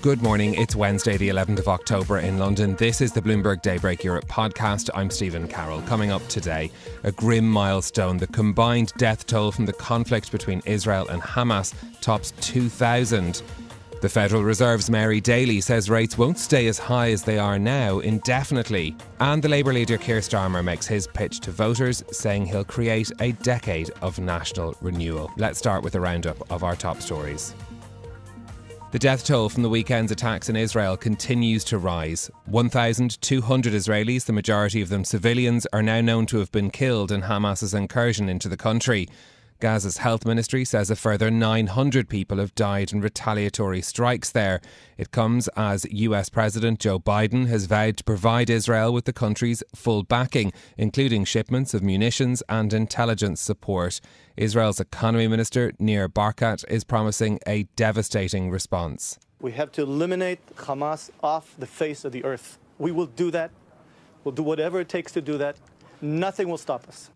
Good morning, it's Wednesday the 11th of October in London. This is the Bloomberg Daybreak Europe podcast. I'm Stephen Carroll. Coming up today, a grim milestone. The combined death toll from the conflict between Israel and Hamas tops 2,000. The Federal Reserve's Mary Daly says rates won't stay as high as they are now indefinitely. And the Labour leader Keir Starmer makes his pitch to voters, saying he'll create a decade of national renewal. Let's start with a roundup of our top stories. The death toll from the weekend's attacks in Israel continues to rise. 1,200 Israelis, the majority of them civilians, are now known to have been killed in Hamas's incursion into the country. Gaza's health ministry says a further 900 people have died in retaliatory strikes there. It comes as US President Joe Biden has vowed to provide Israel with the country's full backing, including shipments of munitions and intelligence support. Israel's economy minister, Nir Barkat, is promising a devastating response. We have to eliminate Hamas off the face of the earth. We will do that. We'll do whatever it takes to do that. Nothing will stop us.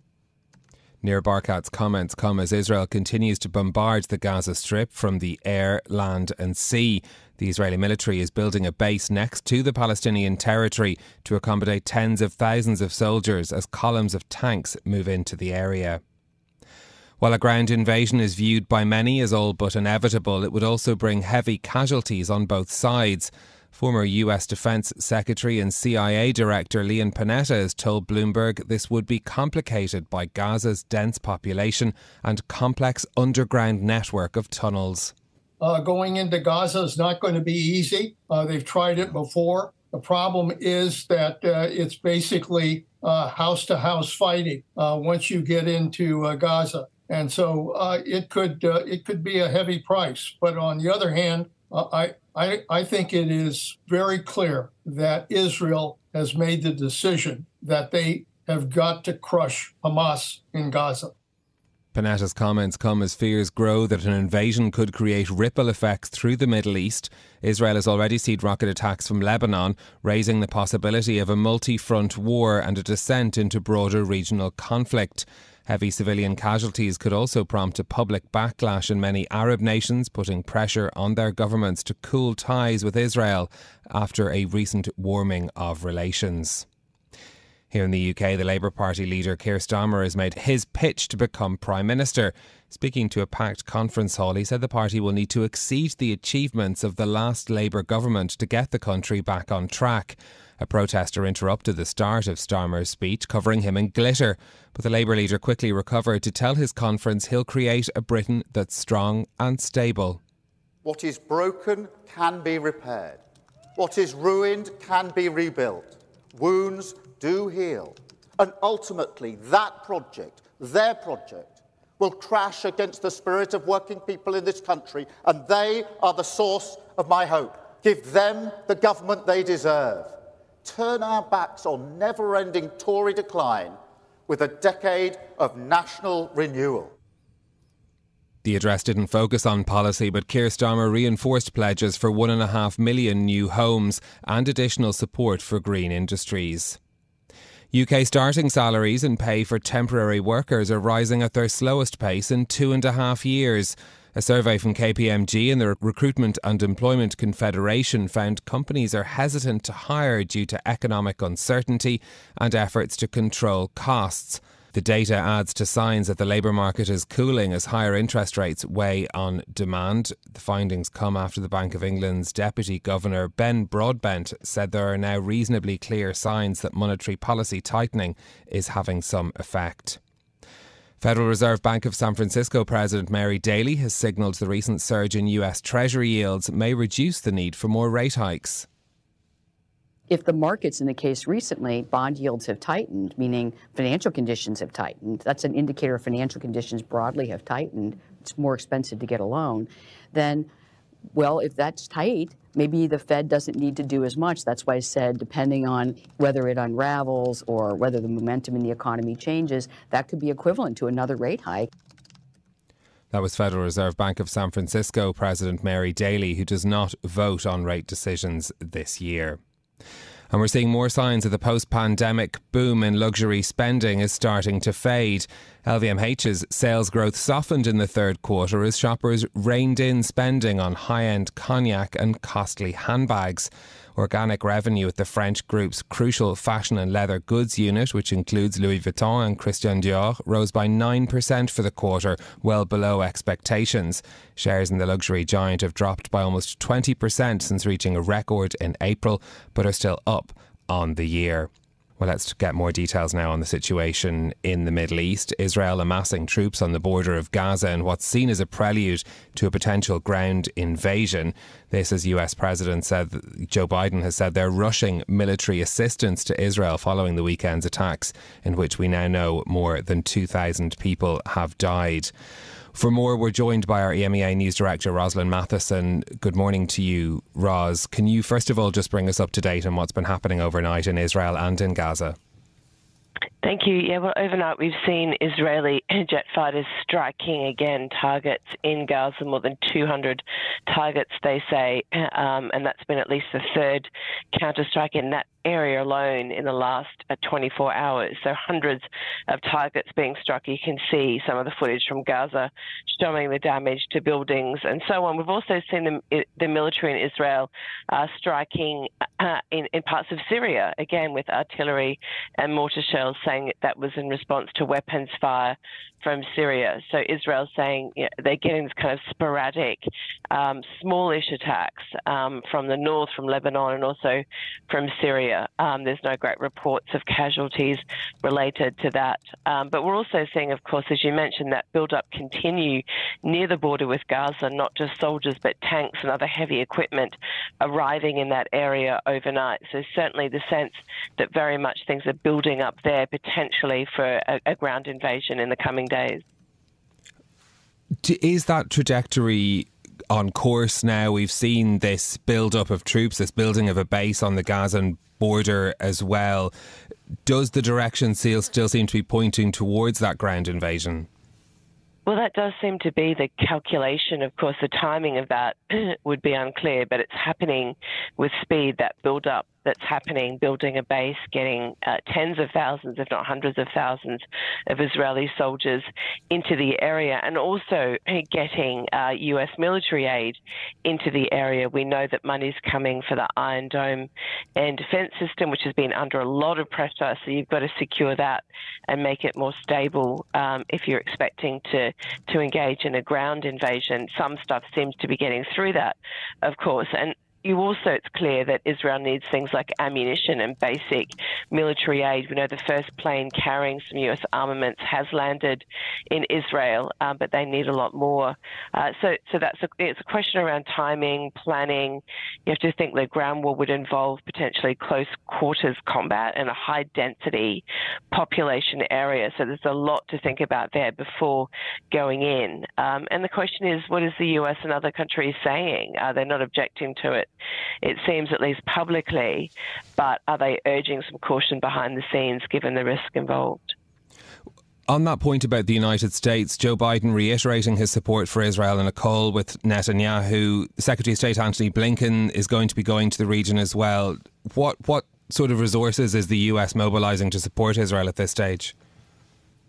Nir Barkat's comments come as Israel continues to bombard the Gaza Strip from the air, land and sea. The Israeli military is building a base next to the Palestinian territory to accommodate tens of thousands of soldiers as columns of tanks move into the area. While a ground invasion is viewed by many as all but inevitable, it would also bring heavy casualties on both sides. Former US Defense Secretary and CIA Director Panetta has told Bloomberg this would be complicated by Gaza's dense population and complex underground network of tunnels. Going into Gaza is not going to be easy. They've tried it before. The problem is that it's basically house-to-house fighting once you get into Gaza. And so it could be a heavy price. But on the other hand, I think it is very clear that Israel has made the decision that they have got to crush Hamas in Gaza. Panetta's comments come as fears grow that an invasion could create ripple effects through the Middle East. Israel has already seen rocket attacks from Lebanon, raising the possibility of a multi-front war and a descent into broader regional conflict. Heavy civilian casualties could also prompt a public backlash in many Arab nations, putting pressure on their governments to cool ties with Israel after a recent warming of relations. Here in the UK, the Labour Party leader Keir Starmer has made his pitch to become Prime Minister. Speaking to a packed conference hall, he said the party will need to exceed the achievements of the last Labour government to get the country back on track. A protester interrupted the start of Starmer's speech, covering him in glitter, but the Labour leader quickly recovered to tell his conference he'll create a Britain that's strong and stable. What is broken can be repaired. What is ruined can be rebuilt. Wounds do heal. And ultimately, that project, their project, will crash against the spirit of working people in this country, and they are the source of my hope. Give them the government they deserve. Turn our backs on never-ending Tory decline with a decade of national renewal. The address didn't focus on policy, but Keir Starmer reinforced pledges for 1.5 million new homes and additional support for green industries. UK starting salaries and pay for temporary workers are rising at their slowest pace in 2.5 years. A survey from KPMG and the Recruitment and Employment Confederation found companies are hesitant to hire due to economic uncertainty and efforts to control costs. The data adds to signs that the labour market is cooling as higher interest rates weigh on demand. The findings come after the Bank of England's Deputy Governor Ben Broadbent said there are now reasonably clear signs that monetary policy tightening is having some effect. Federal Reserve Bank of San Francisco President Mary Daly has signalled the recent surge in US Treasury yields may reduce the need for more rate hikes. If the markets, in the case recently, bond yields have tightened, meaning financial conditions have tightened, that's an indicator of financial conditions broadly have tightened, it's more expensive to get a loan, then, well, if that's tight, maybe the Fed doesn't need to do as much. That's why I said, depending on whether it unravels or whether the momentum in the economy changes, that could be equivalent to another rate hike. That was Federal Reserve Bank of San Francisco President Mary Daly, who does not vote on rate decisions this year. And we're seeing more signs that the post-pandemic boom in luxury spending is starting to fade. LVMH's sales growth softened in the third quarter as shoppers reined in spending on high-end cognac and costly handbags. Organic revenue at the French group's crucial fashion and leather goods unit, which includes Louis Vuitton and Christian Dior, rose by 9% for the quarter, well below expectations. Shares in the luxury giant have dropped by almost 20% since reaching a record in April, but are still up on the year. Well, let's get more details now on the situation in the Middle East. Israel amassing troops on the border of Gaza in what's seen as a prelude to a potential ground invasion. This, as US President Joe Biden has said, they're rushing military assistance to Israel following the weekend's attacks, in which we now know more than 2,000 people have died. For more, we're joined by our EMEA News Director, Rosalind Matheson. Good morning to you, Ros. Can you first of all just bring us up to date on what's been happening overnight in Israel and in Gaza? Thank you. Yeah, well, overnight we've seen Israeli jet fighters striking again targets in Gaza, more than 200 targets, they say, and that's been at least the third counterstrike in that area alone in the last 24 hours. So hundreds of targets being struck. You can see some of the footage from Gaza showing the damage to buildings and so on. We've also seen the military in Israel striking in parts of Syria, again with artillery and mortar shells, saying that was in response to weapons fire from Syria. So Israel saying they're getting this kind of sporadic, smallish attacks from the north, from Lebanon, and also from Syria. There's no great reports of casualties related to that. But we're also seeing, of course, as you mentioned, that build-up continue near the border with Gaza, not just soldiers, but tanks and other heavy equipment arriving in that area overnight. So certainly the sense that very much things are building up there potentially for a ground invasion in the coming days. Is that trajectory on course now? We've seen this build-up of troops, this building of a base on the Gazan border as well. Does the direction still seem to be pointing towards that ground invasion? Well, that does seem to be the calculation. Of course, the timing of that would be unclear, but it's happening with speed, that build-up that's happening, building a base, getting tens of thousands, if not hundreds of thousands of Israeli soldiers into the area, and also getting US military aid into the area. We know that money's coming for the Iron Dome and defense system, which has been under a lot of pressure, so you've got to secure that and make it more stable if you're expecting to engage in a ground invasion. Some stuff seems to be getting through that, of course, and it's clear that Israel needs things like ammunition and basic military aid. We know the first plane carrying some US armaments has landed in Israel, but they need a lot more. So it's a question around timing, planning. You have to think the ground war would involve potentially close quarters combat and a high density population area. So there's a lot to think about there before going in. And the question is, what is the US and other countries saying? They're not objecting to it, it seems, at least publicly, but are they urging some caution behind the scenes given the risk involved? On that point about the United States, Joe Biden reiterating his support for Israel in a call with Netanyahu. Secretary of State Antony Blinken is going to be going to the region as well. What sort of resources is the US mobilising to support Israel at this stage?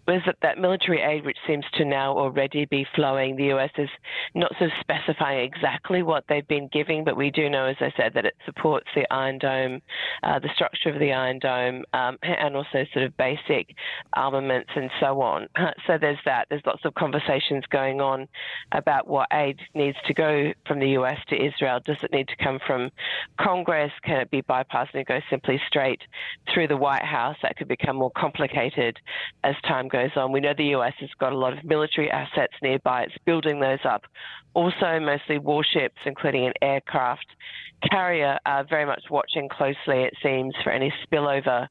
Was that military aid, which seems to now already be flowing. The US is not sort of specifying exactly what they've been giving, but we do know, as I said, that it supports the Iron Dome, the structure of the Iron Dome, and also sort of basic armaments and so on. So there's that. There's lots of conversations going on about what aid needs to go from the US to Israel. Does it need to come from Congress? Can it be bipartisan and go simply straight through the White House? That could become more complicated as time goes on. We know the US has got a lot of military assets nearby. It's building those up. Also, mostly warships, including an aircraft carrier, very much watching closely, it seems, for any spillover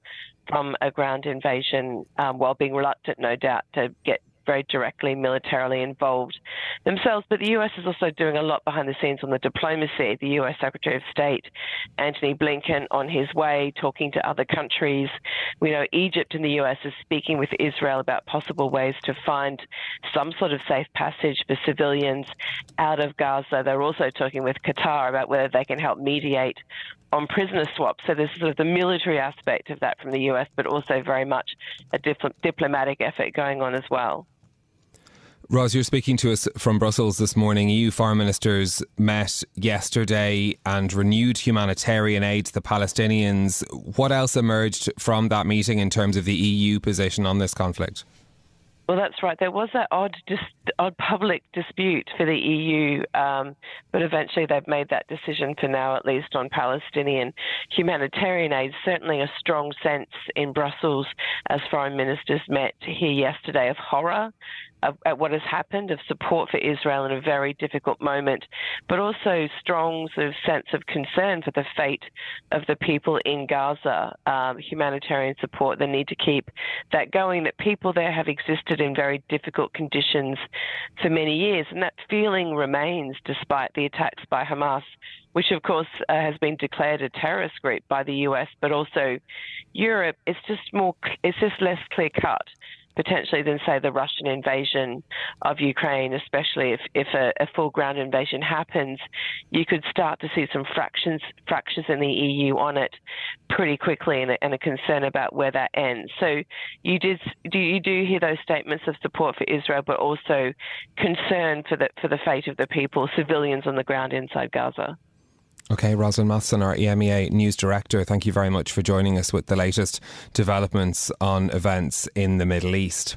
from a ground invasion, while being reluctant, no doubt, to get very directly militarily involved themselves. But the US is also doing a lot behind the scenes on the diplomacy. The US Secretary of State, Antony Blinken, on his way, talking to other countries. We know Egypt and the US is speaking with Israel about possible ways to find some sort of safe passage for civilians out of Gaza. They're also talking with Qatar about whether they can help mediate on prisoner swaps. So there's sort of the military aspect of that from the US, but also very much a diplomatic effort going on as well. Ros, you're speaking to us from Brussels this morning. EU foreign ministers met yesterday and renewed humanitarian aid to the Palestinians. What else emerged from that meeting in terms of the EU position on this conflict? Well, that's right. There was that odd public dispute for the EU, but eventually they've made that decision for now, at least on Palestinian humanitarian aid. Certainly a strong sense in Brussels as foreign ministers met here yesterday of horror at what has happened, of support for Israel in a very difficult moment, but also strong sort of sense of concern for the fate of the people in Gaza, humanitarian support, the need to keep that going, that people there have existed in very difficult conditions for many years. And that feeling remains despite the attacks by Hamas, which of course has been declared a terrorist group by the US, but also Europe. It's just less clear cut potentially than, say, the Russian invasion of Ukraine, especially if a full ground invasion happens. You could start to see some fractures in the EU on it pretty quickly, and a concern about where that ends. So you do hear those statements of support for Israel, but also concern for the fate of the people, civilians on the ground inside Gaza. OK, Rosalind Matheson, our EMEA News Director, thank you very much for joining us with the latest developments on events in the Middle East.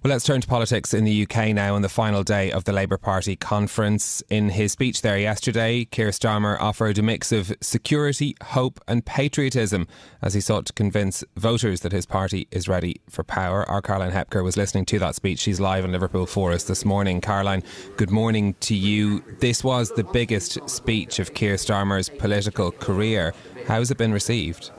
Well, let's turn to politics in the UK now on the final day of the Labour Party conference. In his speech there yesterday, Keir Starmer offered a mix of security, hope and patriotism as he sought to convince voters that his party is ready for power. Our Caroline Hepker was listening to that speech. She's live in Liverpool for us this morning. Caroline, good morning to you. This was the biggest speech of Keir Starmer's political career. How has it been received?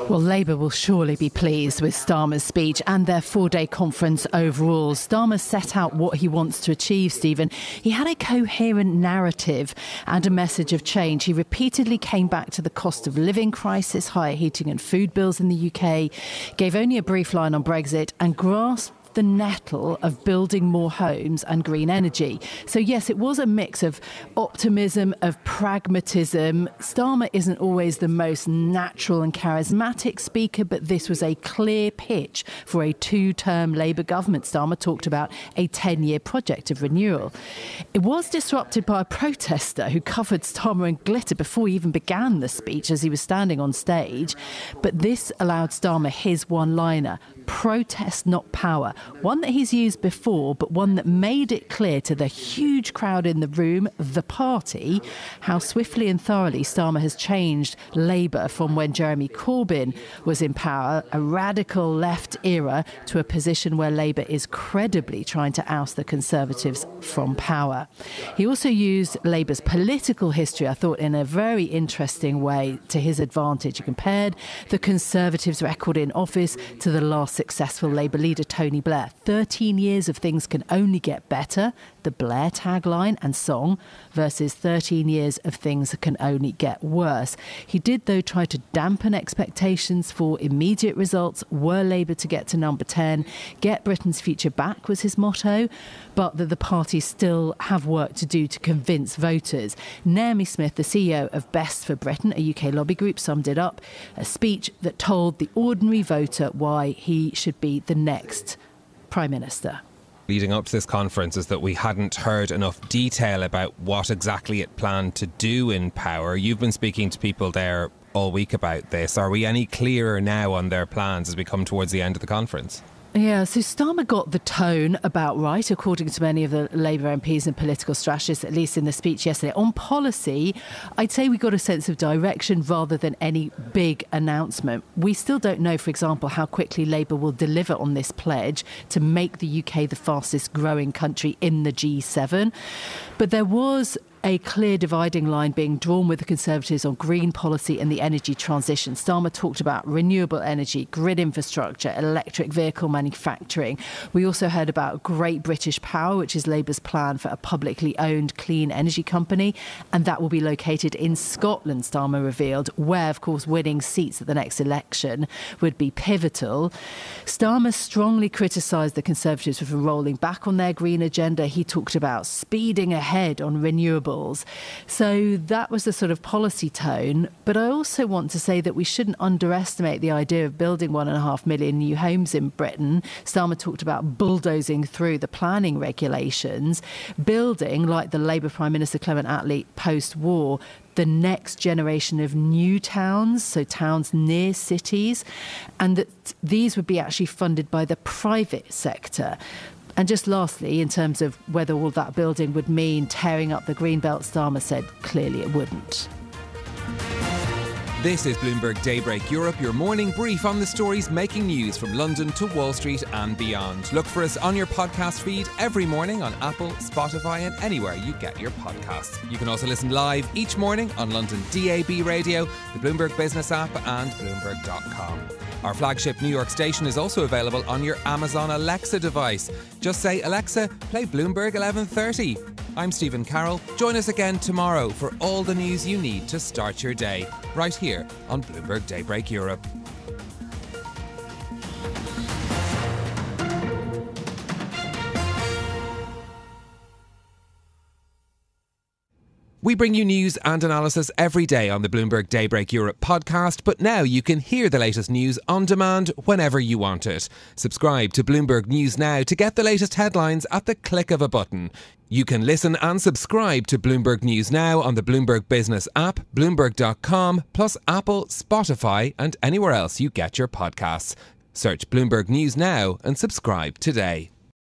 Well, Labour will surely be pleased with Starmer's speech and their four-day conference overall. Starmer set out what he wants to achieve, Stephen. He had a coherent narrative and a message of change. He repeatedly came back to the cost of living crisis, higher heating and food bills in the UK, gave only a brief line on Brexit and grasped the nettle of building more homes and green energy. So yes, it was a mix of optimism, of pragmatism. Starmer isn't always the most natural and charismatic speaker, but this was a clear pitch for a two-term Labour government. Starmer talked about a 10-year project of renewal. It was disrupted by a protester who covered Starmer in glitter before he even began the speech as he was standing on stage. But this allowed Starmer his one-liner: protest, not power. One that he's used before, but one that made it clear to the huge crowd in the room, the party, how swiftly and thoroughly Starmer has changed Labour from when Jeremy Corbyn was in power, a radical left era, to a position where Labour is credibly trying to oust the Conservatives from power. He also used Labour's political history, I thought, in a very interesting way to his advantage. He compared the Conservatives' record in office to the last successful Labour leader, Tony Blair. 13 years of things can only get better, the Blair tagline and song, versus 13 years of things that can only get worse. He did, though, try to dampen expectations for immediate results. Were Labour to get to number 10, get Britain's future back was his motto, but that the party still have work to do to convince voters. Naomi Smith, the CEO of Best for Britain, a UK lobby group, summed it up, a speech that told the ordinary voter why he should be the next Prime Minister. Leading up to this conference is that we hadn't heard enough detail about what exactly it planned to do in power. You've been speaking to people there all week about this. Are we any clearer now on their plans as we come towards the end of the conference? Yeah, so Starmer got the tone about right, according to many of the Labour MPs and political strategists, at least in the speech yesterday. On policy, I'd say we got a sense of direction rather than any big announcement. We still don't know, for example, how quickly Labour will deliver on this pledge to make the UK the fastest growing country in the G7. But there was a clear dividing line being drawn with the Conservatives on green policy and the energy transition. Starmer talked about renewable energy, grid infrastructure, electric vehicle manufacturing. We also heard about Great British Power, which is Labour's plan for a publicly owned clean energy company, and that will be located in Scotland, Starmer revealed, where, of course, winning seats at the next election would be pivotal. Starmer strongly criticised the Conservatives for rolling back on their green agenda. He talked about speeding ahead on renewables. So that was the sort of policy tone. But I also want to say that we shouldn't underestimate the idea of building 1.5 million new homes in Britain. Starmer talked about bulldozing through the planning regulations, building, like the Labour Prime Minister Clement Attlee post-war, the next generation of new towns, so towns near cities, and that these would be actually funded by the private sector. And just lastly, in terms of whether all that building would mean tearing up the Greenbelt, Starmer said clearly it wouldn't. This is Bloomberg Daybreak Europe, your morning brief on the stories making news from London to Wall Street and beyond. Look for us on your podcast feed every morning on Apple, Spotify and anywhere you get your podcasts. You can also listen live each morning on London DAB Radio, the Bloomberg Business app and Bloomberg.com. Our flagship New York station is also available on your Amazon Alexa device. Just say, Alexa, play Bloomberg 1130. I'm Stephen Carroll. Join us again tomorrow for all the news you need to start your day, right here on Bloomberg Daybreak Europe. We bring you news and analysis every day on the Bloomberg Daybreak Europe podcast, but now you can hear the latest news on demand whenever you want it. Subscribe to Bloomberg News Now to get the latest headlines at the click of a button. You can listen and subscribe to Bloomberg News Now on the Bloomberg Business app, Bloomberg.com, plus Apple, Spotify and anywhere else you get your podcasts. Search Bloomberg News Now and subscribe today.